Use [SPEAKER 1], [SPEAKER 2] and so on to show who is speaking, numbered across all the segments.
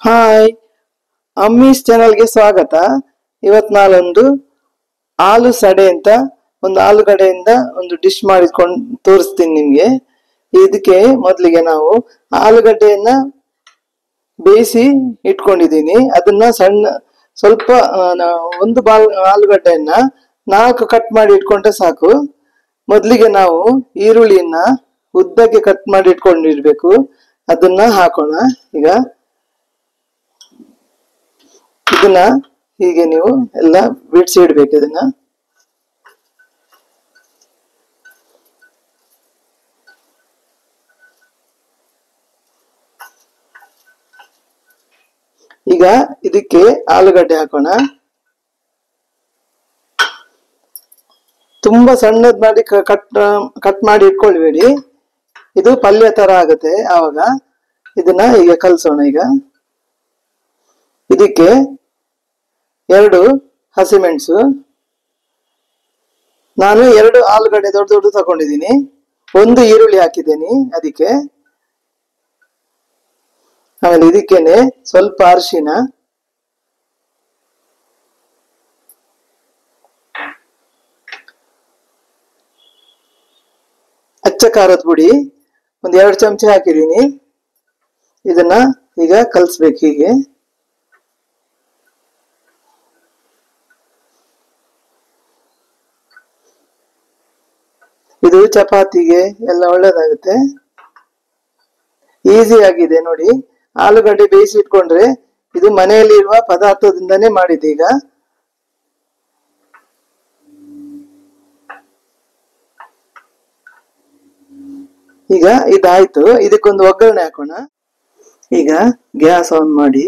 [SPEAKER 1] Hi, Ammi's ಚಾನಲ್ಗೆ ಸ್ವಾಗತ. ಇವತ್ತು ನಾನೊಂದು ಆಲೂ ಸಡೆ ಅಂತ ಒಂದು ಆಲೂಗಡ್ಡೆಯಿಂದ ಒಂದು ಡಿಶ್ ಮಾಡಿಕೊಂಡು ತೋರಿಸ್ತೀನಿ ನಿಮಗೆ. ಇದಕ್ಕೆ ಮೊದಲಿಗೆ ನಾವು ಆಲೂಗಡ್ಡೆಯನ್ನ ಬೇಯಿಸಿ ಇಟ್ಕೊಂಡಿದ್ದೀನಿ. ಅದನ್ನ ಸ್ವಲ್ಪ ಒಂದು ಆಲೂಗಡ್ಡೆಯನ್ನ 4 ಕಟ್ ಮಾಡಿ ಇಟ್ಕೊಂಡ್ರೆ ಸಾಕು. ಮೊದಲಿಗೆ ನಾವು ಈರುಳ್ಳಿಯನ್ನ ಉದ್ದಕ್ಕೆ ಕಟ್ ಮಾಡಿ ಇಟ್ಕೊಂಡಿರ್ಬೇಕು. ಅದನ್ನ ಹಾಕೋಣ. ಈಗ ಇದನ್ನ ಹೀಗೆ ನೀವು ಎಲ್ಲ ಬಿಡಿಸಿ ಇಡ್ಬೇಕು. ಇದನ್ನ ಈಗ ಇದಕ್ಕೆ ಆಲೂಗಡ್ಡೆ ಹಾಕೋಣ. ತುಂಬಾ ಸಣ್ಣದ್ ಮಾಡಿ ಕಟ್ ಮಾಡಿ ಇಟ್ಕೊಳ್ಬೇಡಿ, ಇದು ಪಲ್ಯ ತರ ಆಗುತ್ತೆ ಆವಾಗ. ಇದನ್ನ ಈಗ ಕಲಸೋಣ. ಈಗ ಇದಕ್ಕೆ 2 ಹಸಿಮೆಣಸು, ನಾನು 2 ಆಲೂಗಡ್ಡೆ ದೊಡ್ಡ ದೊಡ್ಡ ತಗೊಂಡಿದ್ದೀನಿ. 1 ಈರುಳ್ಳಿ ಹಾಕಿದ್ದೀನಿ ಅದಕ್ಕೆ. ಆಮೇಲೆ ಇದಕ್ಕೇನೆ ಸ್ವಲ್ಪ ಅರಿಶಿನ, ಅಚ್ಚ ಖಾರದ ಪುಡಿ 2 ಚಮಚ ಹಾಕಿದ್ದೀನಿ. ಇದನ್ನ ಈಗ ಕಲಸ್ಬೇಕು. ಹೀಗೆ ಇದು ಚಪಾತಿಗೆ ಎಲ್ಲ ಒಳ್ಳೇದಾಗುತ್ತೆ. ಈಸಿ ಆಗಿದೆ ನೋಡಿ. ಆಲೂಗಡ್ಡೆ ಬೇಯಿಸಿ ಇಟ್ಕೊಂಡ್ರೆ ಇದು ಮನೆಯಲ್ಲಿ ಇರುವ ಪದಾರ್ಥದಿಂದನೇ ಮಾಡಿದೆ. ಈಗ ಇದಾಯ್ತು. ಇದಕ್ಕೊಂದು ಒಗ್ಗರಣೆ ಹಾಕೋಣ. ಈಗ ಗ್ಯಾಸ್ ಆನ್ ಮಾಡಿ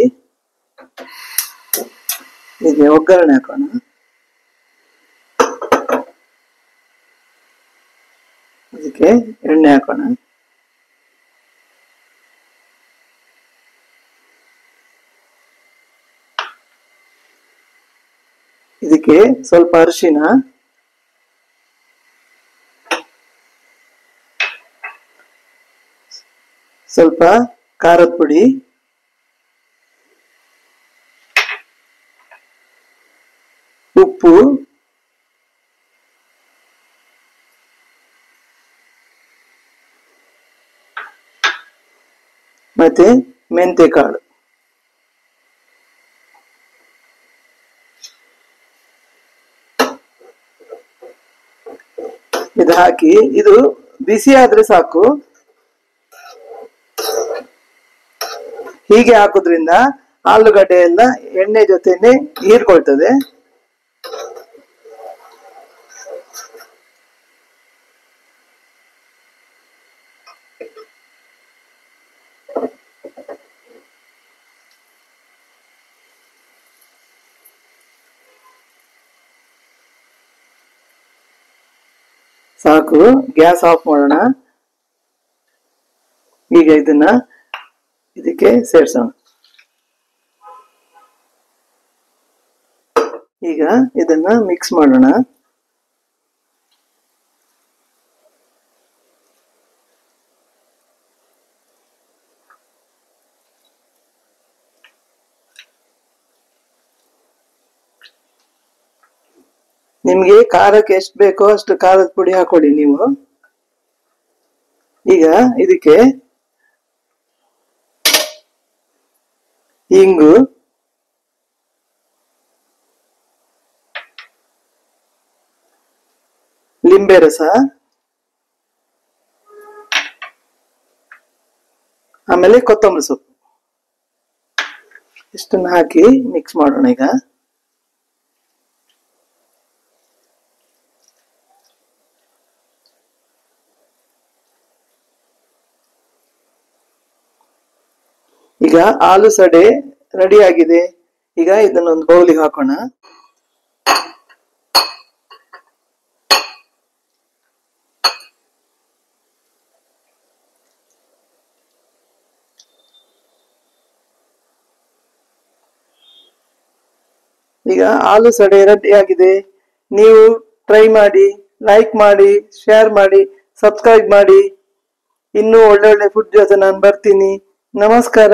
[SPEAKER 1] ಹೀಗೆ ಒಗ್ಗರಣೆ ಹಾಕೋಣ. ಅದಕ್ಕೆ ಎಣ್ಣೆ ಹಾಕೋಣ. ಇದಕ್ಕೆ ಸ್ವಲ್ಪ ಅರಿಶಿನ, ಸ್ವಲ್ಪ ಖಾರದ ಪುಡಿ, ಉಪ್ಪು, ಮತ್ತೆ ಮೆಂತೆ ಕಾಳು. ಇದು ಹಾಕಿ ಇದು ಬಿಸಿ ಆದ್ರೆ ಸಾಕು. ಹೀಗೆ ಹಾಕೋದ್ರಿಂದ ಆಲೂಗಡ್ಡೆ ಎಲ್ಲ ಎಣ್ಣೆ ಜೊತೆನೆ ಹೀರ್ಕೊಳ್ತದೆ. ಸಾಕು, ಗ್ಯಾಸ್ ಆಫ್ ಮಾಡೋಣ. ಈಗ ಇದನ್ನ ಇದಕ್ಕೆ ಸೇರ್ಸೋಣ. ಈಗ ಇದನ್ನ ಮಿಕ್ಸ್ ಮಾಡೋಣ. ನಿಮ್ಗೆ ಖಾರಕ್ಕೆ ಎಷ್ಟು ಬೇಕೋ ಅಷ್ಟು ಖಾರದ ಪುಡಿ ಹಾಕೊಳ್ಳಿ ನೀವು. ಈಗ ಇದಕ್ಕೆ ಇಂಗು, ಲಿಂಬೆ ರಸ, ಆಮೇಲೆ ಕೊತ್ತಂಬರಿ ಸೊಪ್ಪು ಇಷ್ಟನ್ನು ಹಾಕಿ ಮಿಕ್ಸ್ ಮಾಡೋಣ. ಈಗ ಆಲೂ ಸಡೆ ರೆಡಿ ಆಗಿದೆ. ಈಗ ಇದನ್ನೊಂದು ಬೌಲಿಗೆ ಹಾಕೋಣ. ಈಗ ಆಲೂ ಸಡೆ ರೆಡಿ ಆಗಿದೆ. ನೀವು ಟ್ರೈ ಮಾಡಿ, ಲೈಕ್ ಮಾಡಿ, ಶೇರ್ ಮಾಡಿ, ಸಬ್ಸ್ಕ್ರೈಬ್ ಮಾಡಿ. ಇನ್ನೂ ಒಳ್ಳೊಳ್ಳೆ ಫುಡ್ ಜೊತೆ ನಾನು ಬರ್ತೀನಿ. ನಮಸ್ಕಾರ.